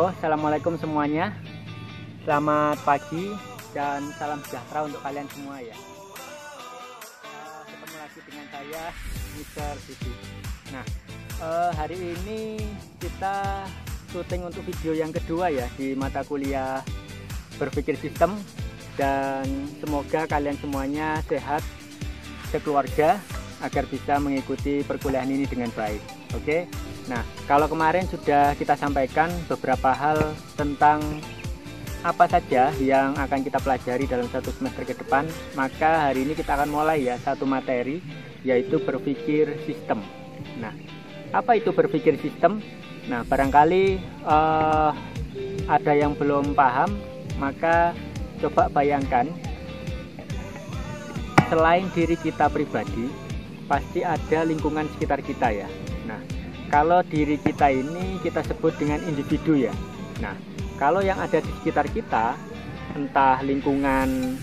Halo, assalamualaikum semuanya. Selamat pagi dan salam sejahtera untuk kalian semua ya. Ketemu lagi dengan saya, Mr. Sisi. Nah, hari ini kita syuting untuk video yang kedua ya di mata kuliah berpikir sistem, dan semoga kalian semuanya sehat sekeluarga agar bisa mengikuti perkuliahan ini dengan baik. Oke. Nah, kalau kemarin sudah kita sampaikan beberapa hal tentang apa saja yang akan kita pelajari dalam satu semester ke depan, maka hari ini kita akan mulai ya satu materi, yaitu berpikir sistem. Nah, apa itu berpikir sistem? Nah, barangkali ada yang belum paham, maka coba bayangkan, selain diri kita pribadi, pasti ada lingkungan sekitar kita ya. Nah, kalau diri kita ini kita sebut dengan individu ya. Nah, kalau yang ada di sekitar kita, entah lingkungan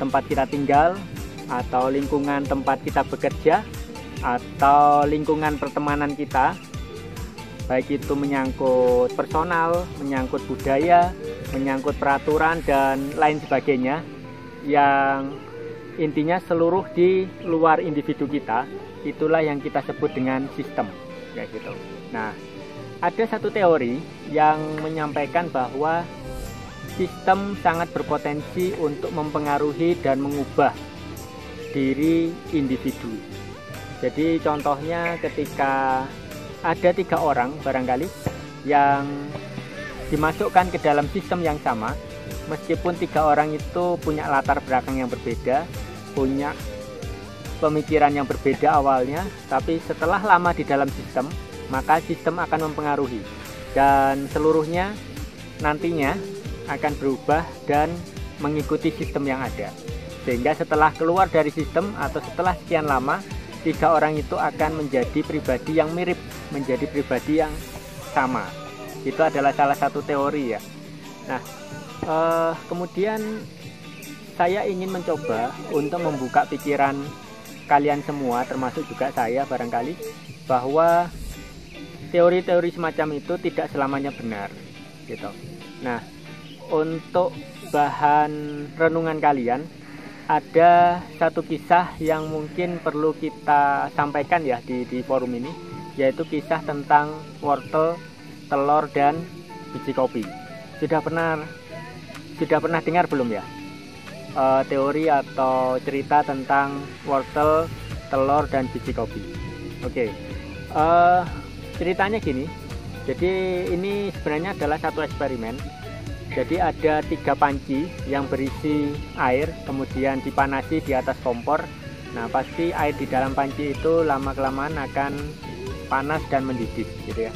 tempat kita tinggal, atau lingkungan tempat kita bekerja, atau lingkungan pertemanan kita, baik itu menyangkut personal, menyangkut budaya, menyangkut peraturan, dan lain sebagainya, yang intinya seluruh di luar individu kita, itulah yang kita sebut dengan sistem. Kayak gitu. Nah, ada satu teori yang menyampaikan bahwa sistem sangat berpotensi untuk mempengaruhi dan mengubah diri individu. Jadi contohnya ketika ada 3 orang barangkali yang dimasukkan ke dalam sistem yang sama, meskipun 3 orang itu punya latar belakang yang berbeda, punya pemikiran yang berbeda awalnya, tapi setelah lama di dalam sistem, maka sistem akan mempengaruhi, dan seluruhnya nantinya akan berubah dan mengikuti sistem yang ada. Sehingga setelah keluar dari sistem atau setelah sekian lama, 3 orang itu akan menjadi pribadi yang mirip, menjadi pribadi yang sama. Itu adalah salah satu teori ya. Nah, kemudian saya ingin mencoba untuk membuka pikiran kalian semua, termasuk juga saya barangkali, bahwa teori-teori semacam itu tidak selamanya benar gitu. Nah, untuk bahan renungan kalian, ada satu kisah yang mungkin perlu kita sampaikan ya di forum ini, yaitu kisah tentang wortel, telur, dan biji kopi. Sudah pernah dengar belum ya? Teori atau cerita tentang wortel, telur, dan biji kopi. Oke. Ceritanya gini. Jadi ini sebenarnya adalah satu eksperimen. Jadi ada 3 panci yang berisi air, kemudian dipanasi di atas kompor. Nah, pasti air di dalam panci itu lama-kelamaan akan panas dan mendidih gitu ya.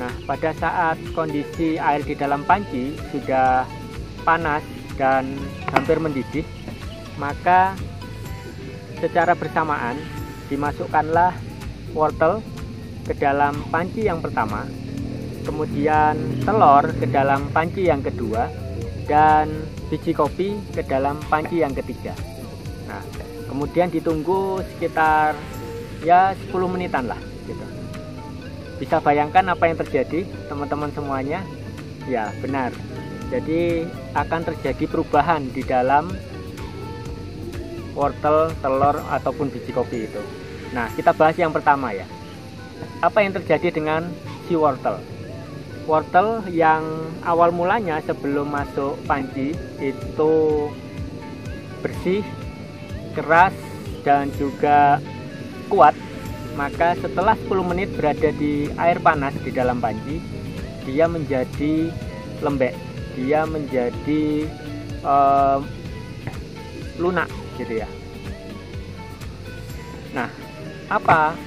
Nah, pada saat kondisi air di dalam panci sudah panas dan hampir mendidih, maka secara bersamaan dimasukkanlah wortel ke dalam panci yang pertama, kemudian telur ke dalam panci yang kedua, dan biji kopi ke dalam panci yang ketiga. Nah, kemudian ditunggu sekitar ya 10 menitan lah gitu. Bisa bayangkan apa yang terjadi teman-teman semuanya? Ya, benar. Jadi akan terjadi perubahan di dalam wortel, telur, ataupun biji kopi itu. Nah, kita bahas yang pertama ya. Apa yang terjadi dengan si wortel? Wortel yang awal mulanya sebelum masuk panci itu bersih, keras, dan juga kuat. Maka setelah 10 menit berada di air panas di dalam panci, dia menjadi lembek. Dia menjadi lunak gitu ya. Nah, apa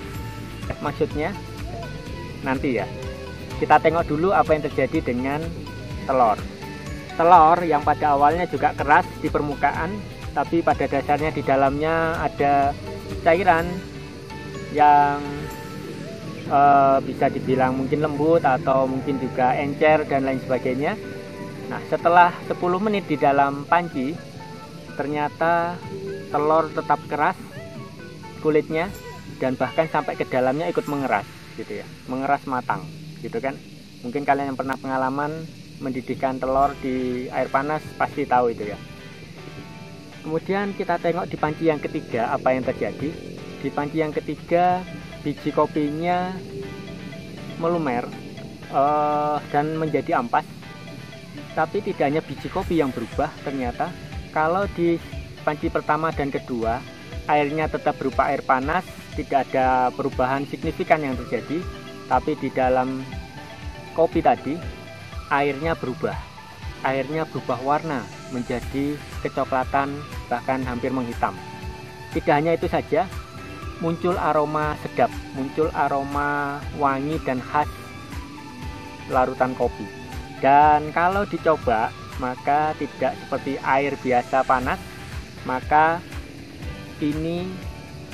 maksudnya? Nanti ya. Kita tengok dulu apa yang terjadi dengan telur. Telur yang pada awalnya juga keras di permukaan, tapi pada dasarnya di dalamnya ada cairan yang bisa dibilang mungkin lembut atau mungkin juga encer dan lain sebagainya. Nah, setelah 10 menit di dalam panci, ternyata telur tetap keras kulitnya, dan bahkan sampai ke dalamnya ikut mengeras gitu ya, mengeras matang gitu kan. Mungkin kalian yang pernah pengalaman mendidihkan telur di air panas pasti tahu itu ya. Kemudian kita tengok di panci yang ketiga apa yang terjadi. Di panci yang ketiga biji kopinya melumer dan menjadi ampas. Tapi tidak hanya biji kopi yang berubah, ternyata kalau di panci pertama dan kedua airnya tetap berupa air panas, tidak ada perubahan signifikan yang terjadi. Tapi di dalam kopi tadi airnya berubah warna menjadi kecoklatan, bahkan hampir menghitam. Tidak hanya itu saja, muncul aroma sedap, muncul aroma wangi dan khas larutan kopi. Dan kalau dicoba, maka tidak seperti air biasa panas, maka ini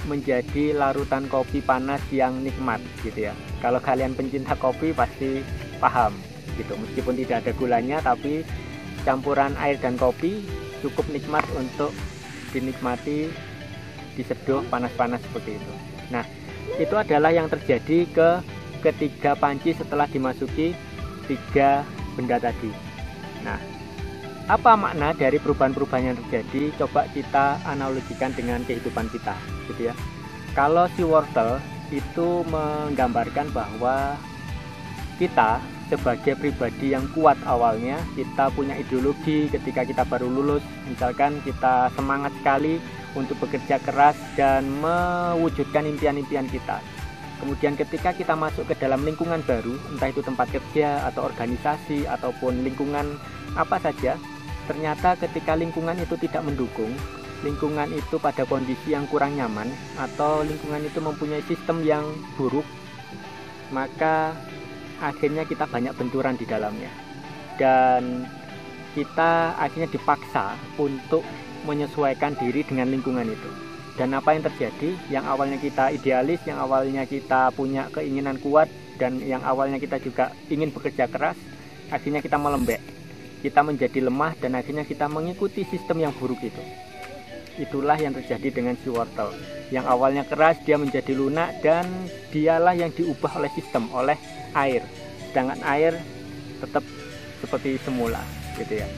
menjadi larutan kopi panas yang nikmat gitu ya. Kalau kalian pencinta kopi pasti paham gitu, meskipun tidak ada gulanya, tapi campuran air dan kopi cukup nikmat untuk dinikmati, diseduh panas-panas seperti itu. Nah, itu adalah yang terjadi ke ketiga panci setelah dimasuki 3 benda tadi. Nah, apa makna dari perubahan-perubahan yang terjadi? Coba kita analogikan dengan kehidupan kita gitu ya. Kalau si wortel itu menggambarkan bahwa kita sebagai pribadi yang kuat awalnya, kita punya ideologi ketika kita baru lulus, misalkan kita semangat sekali untuk bekerja keras dan mewujudkan impian-impian kita. Kemudian ketika kita masuk ke dalam lingkungan baru, entah itu tempat kerja atau organisasi ataupun lingkungan apa saja, ternyata ketika lingkungan itu tidak mendukung, lingkungan itu pada kondisi yang kurang nyaman, atau lingkungan itu mempunyai sistem yang buruk, maka akhirnya kita banyak benturan di dalamnya, dan kita akhirnya dipaksa untuk menyesuaikan diri dengan lingkungan itu. Dan apa yang terjadi? Yang awalnya kita idealis, yang awalnya kita punya keinginan kuat, dan yang awalnya kita juga ingin bekerja keras, akhirnya kita melembek, kita menjadi lemah, dan akhirnya kita mengikuti sistem yang buruk itu. Itulah yang terjadi dengan si wortel. Yang awalnya keras, dia menjadi lunak, dan dialah yang diubah oleh sistem, oleh air, sedangkan air tetap seperti semula gitu ya.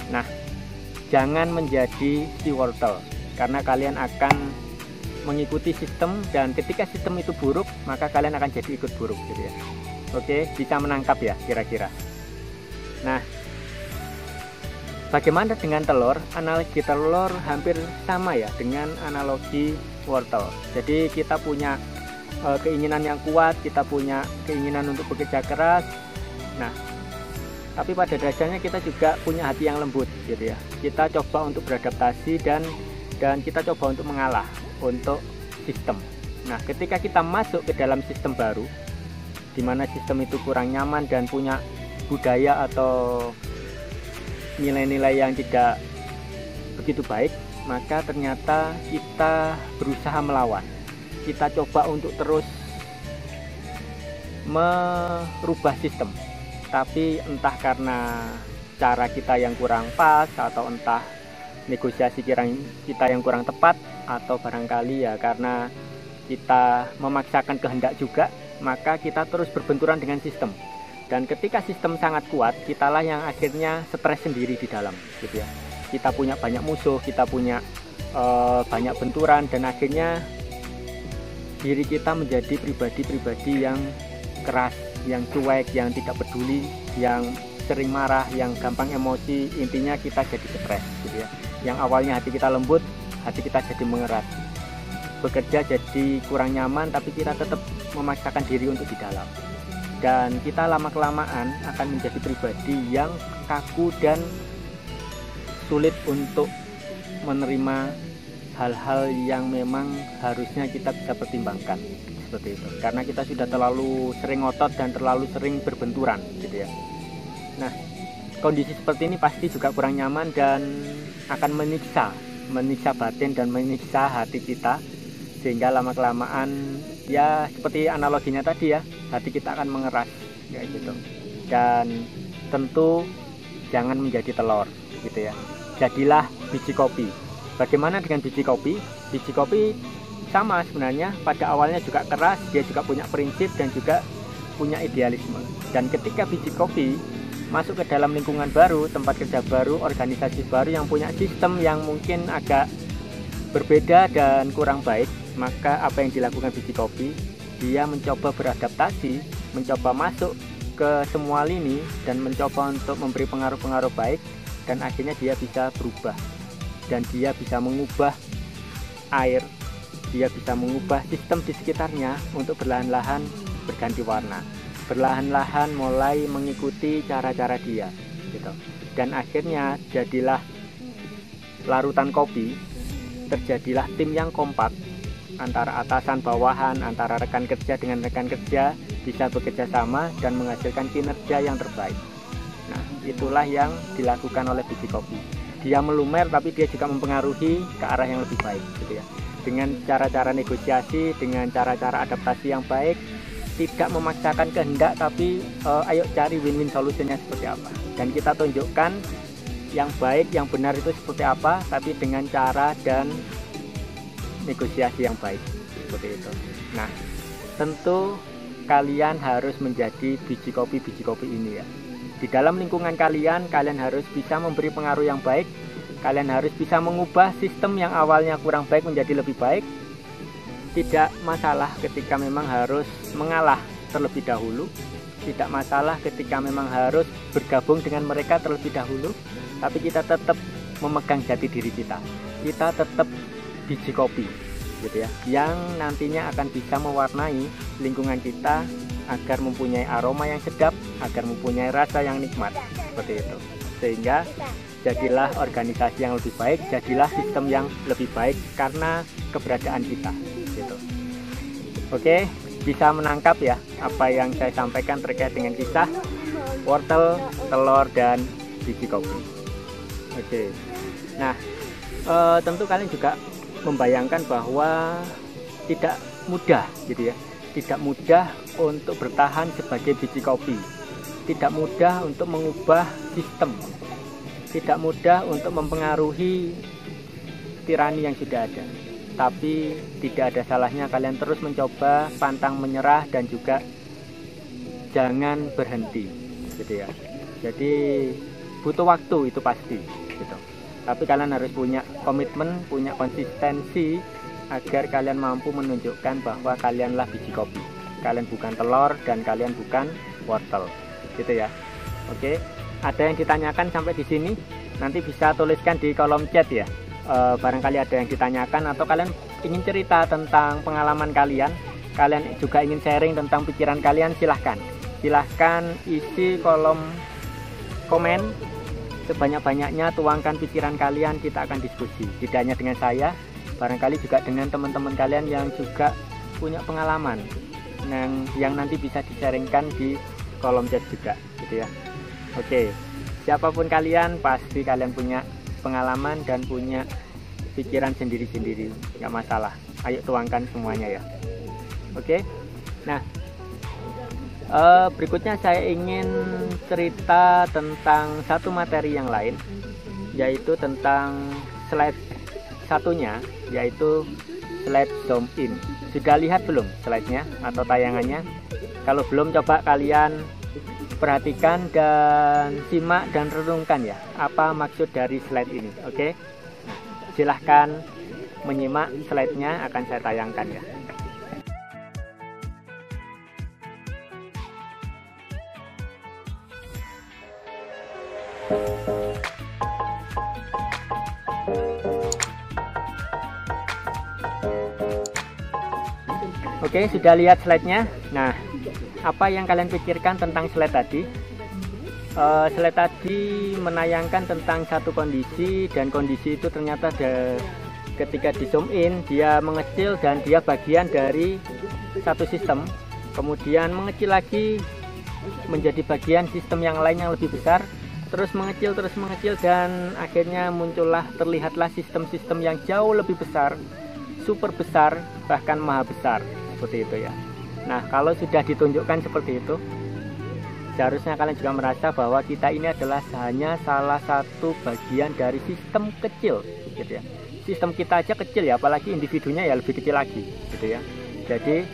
Nah, jangan menjadi si wortel, karena kalian akan mengikuti sistem, dan ketika sistem itu buruk, maka kalian akan jadi ikut buruk gitu ya. Oke, bisa menangkap ya kira-kira. Nah, bagaimana dengan telur? Analogi telur hampir sama ya dengan analogi wortel. Jadi kita punya keinginan yang kuat, kita punya keinginan untuk bekerja keras. Nah, tapi pada dasarnya kita juga punya hati yang lembut gitu ya. Kita coba untuk beradaptasi dan kita coba untuk mengalah untuk sistem. Nah, ketika kita masuk ke dalam sistem baru, di mana sistem itu kurang nyaman dan punya budaya atau nilai-nilai yang tidak begitu baik, maka ternyata kita berusaha melawan. Kita coba untuk terus merubah sistem, tapi entah karena cara kita yang kurang pas, atau entah negosiasi kita yang kurang tepat, atau barangkali ya karena kita memaksakan kehendak juga, maka kita terus berbenturan dengan sistem. Dan ketika sistem sangat kuat, kitalah yang akhirnya stres sendiri di dalam gitu ya. Kita punya banyak musuh, kita punya banyak benturan, dan akhirnya diri kita menjadi pribadi-pribadi yang keras, yang cuek, yang tidak peduli, yang sering marah, yang gampang emosi. Intinya kita jadi stres gitu ya. Yang awalnya hati kita lembut, hati kita jadi mengeras. Bekerja jadi kurang nyaman, tapi kita tetap memaksakan diri untuk di dalam. Dan kita lama-kelamaan akan menjadi pribadi yang kaku dan sulit untuk menerima hal-hal yang memang harusnya kita bisa pertimbangkan seperti itu, karena kita sudah terlalu sering ngotot dan terlalu sering berbenturan gitu ya. Nah, kondisi seperti ini pasti juga kurang nyaman dan akan menyiksa batin dan menyiksa hati kita, sehingga lama-kelamaan ya seperti analoginya tadi ya, hati kita akan mengeras kayak gitu. Dan tentu jangan menjadi telur gitu ya, jadilah biji kopi. Bagaimana dengan biji kopi? Biji kopi sama sebenarnya, pada awalnya juga keras, dia juga punya prinsip dan juga punya idealisme. Dan ketika biji kopi masuk ke dalam lingkungan baru, tempat kerja baru, organisasi baru yang punya sistem yang mungkin agak berbeda dan kurang baik, maka apa yang dilakukan biji kopi, dia mencoba beradaptasi, mencoba masuk ke semua lini dan mencoba untuk memberi pengaruh-pengaruh baik, dan akhirnya dia bisa berubah dan dia bisa mengubah air, dia bisa mengubah sistem di sekitarnya untuk perlahan-lahan berganti warna, perlahan-lahan mulai mengikuti cara-cara dia gitu. Dan akhirnya jadilah larutan kopi, terjadilah tim yang kompak antara atasan bawahan, antara rekan kerja dengan rekan kerja, bisa bekerja sama dan menghasilkan kinerja yang terbaik. Nah, itulah yang dilakukan oleh biji kopi. Dia melumer tapi dia juga mempengaruhi ke arah yang lebih baik gitu ya. Dengan cara-cara negosiasi, dengan cara-cara adaptasi yang baik, tidak memaksakan kehendak, tapi ayo cari win-win solutionnya seperti apa. Dan kita tunjukkan yang baik, yang benar itu seperti apa, tapi dengan cara dan negosiasi yang baik seperti itu. Nah, tentu kalian harus menjadi biji kopi ini ya. Di dalam lingkungan kalian harus bisa memberi pengaruh yang baik. Kalian harus bisa mengubah sistem yang awalnya kurang baik menjadi lebih baik. Tidak masalah ketika memang harus mengalah terlebih dahulu. Tidak masalah ketika memang harus bergabung dengan mereka terlebih dahulu. Tapi kita tetap memegang jati diri kita. Kita tetap biji kopi gitu ya, yang nantinya akan bisa mewarnai lingkungan kita agar mempunyai aroma yang sedap, agar mempunyai rasa yang nikmat seperti itu. Sehingga jadilah organisasi yang lebih baik, jadilah sistem yang lebih baik karena keberadaan kita gitu. Oke, bisa menangkap ya apa yang saya sampaikan terkait dengan kisah wortel, telur, dan biji kopi. Oke. Nah, tentu kalian juga membayangkan bahwa tidak mudah gitu ya, tidak mudah untuk bertahan sebagai biji kopi, tidak mudah untuk mengubah sistem, tidak mudah untuk mempengaruhi tirani yang sudah ada. Tapi tidak ada salahnya kalian terus mencoba, pantang menyerah, dan juga jangan berhenti gitu ya. Jadi butuh waktu itu pasti gitu. Tapi kalian harus punya komitmen, punya konsistensi agar kalian mampu menunjukkan bahwa kalianlah biji kopi. Kalian bukan telur dan kalian bukan wortel. Gitu ya. Oke. Ada yang ditanyakan sampai di sini? Nanti bisa tuliskan di kolom chat ya. Barangkali ada yang ditanyakan atau kalian ingin cerita tentang pengalaman kalian, kalian juga ingin sharing tentang pikiran kalian, silahkan. Silahkan isi kolom komen. Sebanyak-banyaknya tuangkan pikiran kalian, kita akan diskusi. Tidak hanya dengan saya, barangkali juga dengan teman-teman kalian yang juga punya pengalaman yang nanti bisa di-sharingkan di kolom chat juga gitu ya. Oke, siapapun kalian pasti kalian punya pengalaman dan punya pikiran sendiri-sendiri, nggak masalah. Ayo tuangkan semuanya ya. Oke. Nah, berikutnya saya ingin cerita tentang satu materi yang lain, yaitu tentang slide satunya, yaitu slide zoom in. Sudah lihat belum slide-nya atau tayangannya? Kalau belum, coba kalian perhatikan dan simak dan renungkan ya, apa maksud dari slide ini. Oke, silahkan menyimak slide-nya, akan saya tayangkan ya. Oke, sudah lihat slide-nya. Nah, apa yang kalian pikirkan tentang slide tadi? Slide tadi menayangkan tentang satu kondisi, dan kondisi itu ternyata ketika di zoom in dia mengecil dan dia bagian dari satu sistem, kemudian mengecil lagi menjadi bagian sistem yang lain yang lebih besar, terus mengecil dan akhirnya terlihatlah sistem-sistem yang jauh lebih besar, super besar, bahkan maha besar seperti itu ya. Nah, kalau sudah ditunjukkan seperti itu, seharusnya kalian juga merasa bahwa kita ini adalah hanya salah satu bagian dari sistem kecil gitu ya. Sistem kita aja kecil ya, apalagi individunya ya lebih kecil lagi gitu ya. Jadi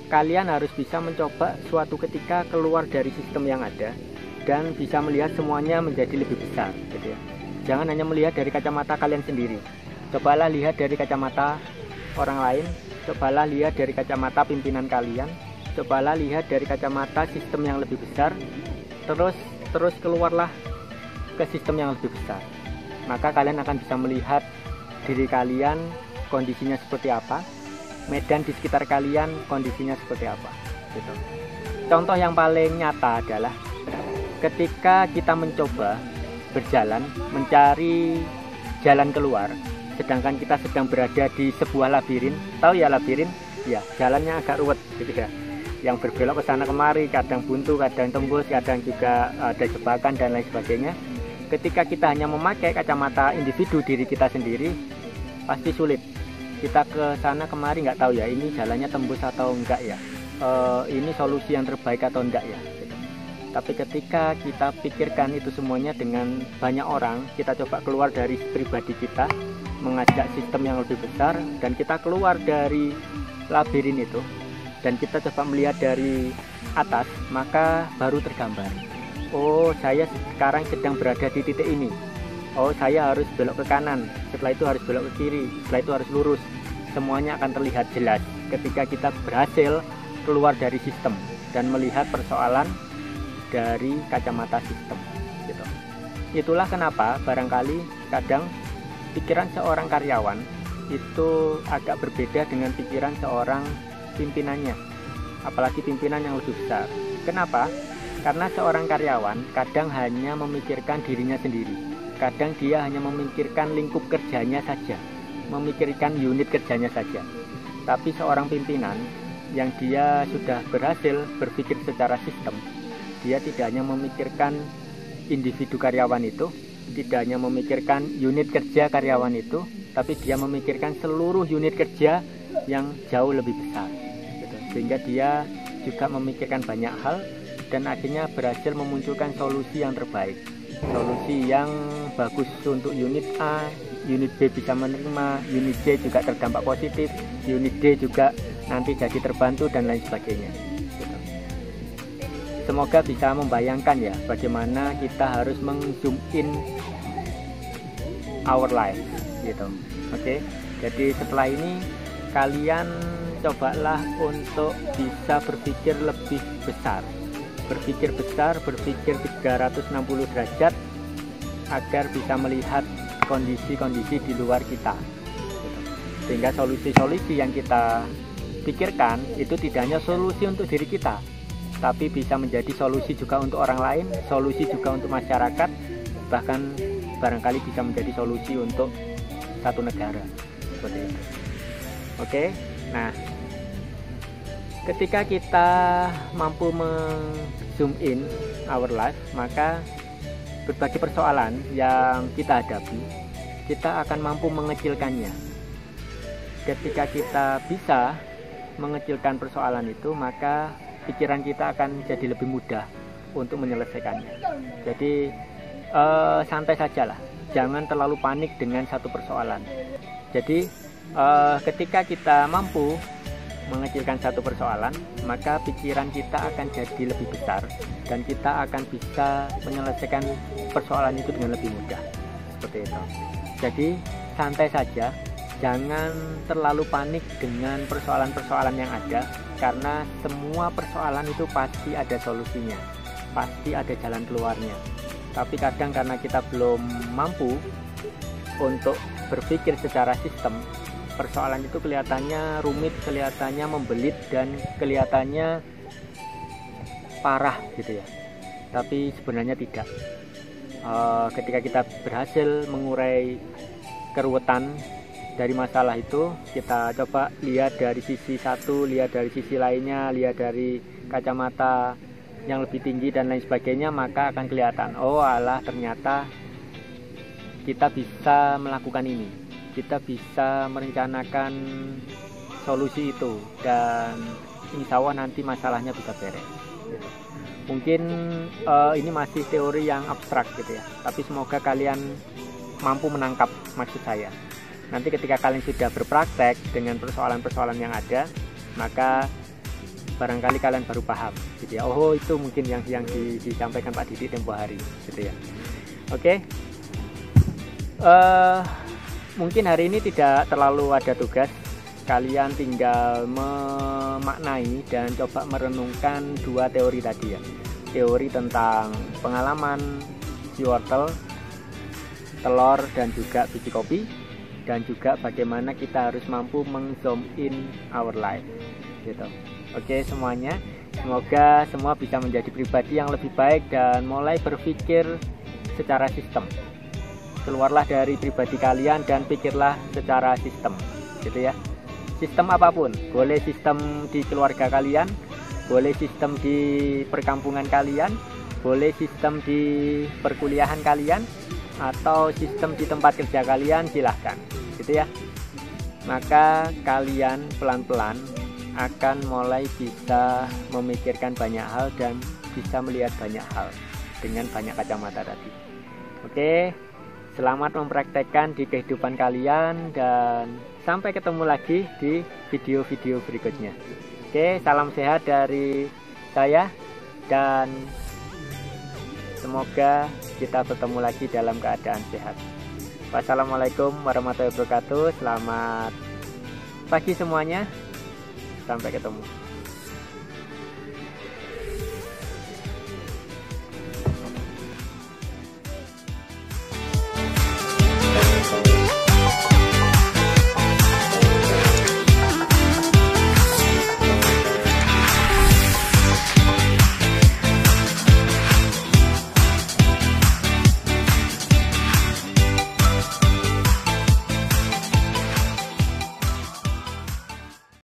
kalian harus bisa mencoba suatu ketika keluar dari sistem yang ada dan bisa melihat semuanya menjadi lebih besar gitu ya. Jangan hanya melihat dari kacamata kalian sendiri, cobalah lihat dari kacamata orang lain, cobalah lihat dari kacamata pimpinan kalian, cobalah lihat dari kacamata sistem yang lebih besar, terus keluarlah ke sistem yang lebih besar. Maka kalian akan bisa melihat diri kalian kondisinya seperti apa, medan di sekitar kalian kondisinya seperti apa gitu. Contoh yang paling nyata adalah ketika kita mencoba berjalan mencari jalan keluar, sedangkan kita sedang berada di sebuah labirin. Tahu ya labirin? Ya, jalannya agak ruwet gitu ya, yang berbelok ke sana kemari, kadang buntu, kadang tembus, kadang juga ada jebakan dan lain sebagainya. Ketika kita hanya memakai kacamata individu diri kita sendiri, pasti sulit. Kita ke sana kemari nggak tahu ya, ini jalannya tembus atau enggak ya, ini solusi yang terbaik atau enggak ya gitu. Tapi ketika kita pikirkan itu semuanya dengan banyak orang, kita coba keluar dari pribadi kita, mengajak sistem yang lebih besar, dan kita keluar dari labirin itu, dan kita coba melihat dari atas, maka baru tergambar, oh saya sekarang sedang berada di titik ini, oh saya harus belok ke kanan, setelah itu harus belok ke kiri, setelah itu harus lurus. Semuanya akan terlihat jelas ketika kita berhasil keluar dari sistem dan melihat persoalan dari kacamata sistem gitu. Itulah kenapa barangkali kadang pikiran seorang karyawan itu agak berbeda dengan pikiran seorang pimpinannya, apalagi pimpinan yang lebih besar. Kenapa? Karena seorang karyawan kadang hanya memikirkan dirinya sendiri, kadang dia hanya memikirkan lingkup kerjanya saja, memikirkan unit kerjanya saja. Tapi seorang pimpinan yang dia sudah berhasil berpikir secara sistem, dia tidak hanya memikirkan individu karyawan itu, tidak hanya memikirkan unit kerja karyawan itu, tapi dia memikirkan seluruh unit kerja yang jauh lebih besar gitu. Sehingga dia juga memikirkan banyak hal dan akhirnya berhasil memunculkan solusi yang terbaik, solusi yang bagus untuk unit A, unit B bisa menerima, unit C juga terdampak positif, unit D juga nanti jadi terbantu dan lain sebagainya gitu. Semoga bisa membayangkan ya bagaimana kita harus meng-zoom in our life gitu. Oke, jadi setelah ini kalian cobalah untuk bisa berpikir lebih besar, berpikir 360 derajat agar bisa melihat kondisi-kondisi di luar kita gitu. Sehingga solusi-solusi yang kita pikirkan itu tidak hanya solusi untuk diri kita, tapi bisa menjadi solusi juga untuk orang lain, solusi juga untuk masyarakat, bahkan barangkali bisa menjadi solusi untuk satu negara seperti itu. Oke, nah ketika kita mampu zoom in our life, maka berbagai persoalan yang kita hadapi, kita akan mampu mengecilkannya. Ketika kita bisa mengecilkan persoalan itu, maka pikiran kita akan jadi lebih mudah untuk menyelesaikannya. Jadi santai sajalah, jangan terlalu panik dengan satu persoalan. Jadi ketika kita mampu mengecilkan satu persoalan, maka pikiran kita akan jadi lebih besar dan kita akan bisa menyelesaikan persoalan itu dengan lebih mudah seperti itu. Jadi santai saja, jangan terlalu panik dengan persoalan-persoalan yang ada, karena semua persoalan itu pasti ada solusinya, pasti ada jalan keluarnya. Tapi kadang karena kita belum mampu untuk berpikir secara sistem, persoalan itu kelihatannya rumit, kelihatannya membelit, dan kelihatannya parah gitu ya. Tapi sebenarnya tidak. Ketika kita berhasil mengurai keruwetan dari masalah itu, kita coba lihat dari sisi satu, lihat dari sisi lainnya, lihat dari kacamata yang lebih tinggi dan lain sebagainya, maka akan kelihatan, oh alah, ternyata kita bisa melakukan ini, kita bisa merencanakan solusi itu, dan insya Allah nanti masalahnya bisa beres gitu. Mungkin ini masih teori yang abstrak gitu ya, tapi semoga kalian mampu menangkap maksud saya. Nanti ketika kalian sudah berpraktek dengan persoalan-persoalan yang ada, maka barangkali kalian baru paham gitu ya. Oh, itu mungkin yang disampaikan Pak Didi tempo hari gitu ya. Oke. Mungkin hari ini tidak terlalu ada tugas. Kalian tinggal memaknai dan coba merenungkan dua teori tadi ya. Teori tentang pengalaman si wortel, telur dan juga biji kopi, dan juga bagaimana kita harus mampu meng-zoom in our life gitu. Oke semuanya, semoga semua bisa menjadi pribadi yang lebih baik dan mulai berpikir secara sistem. Keluarlah dari pribadi kalian dan pikirlah secara sistem gitu ya. Sistem apapun, boleh sistem di keluarga kalian, boleh sistem di perkampungan kalian, boleh sistem di perkuliahan kalian, atau sistem di tempat kerja kalian, silahkan gitu ya. Maka kalian pelan-pelan akan mulai bisa memikirkan banyak hal dan bisa melihat banyak hal dengan banyak kacamata tadi. Oke, selamat mempraktekkan di kehidupan kalian dan sampai ketemu lagi di video-video berikutnya. Oke, salam sehat dari saya dan semoga kita bertemu lagi dalam keadaan sehat. Wassalamualaikum warahmatullahi wabarakatuh. Selamat pagi semuanya. Sampai ketemu.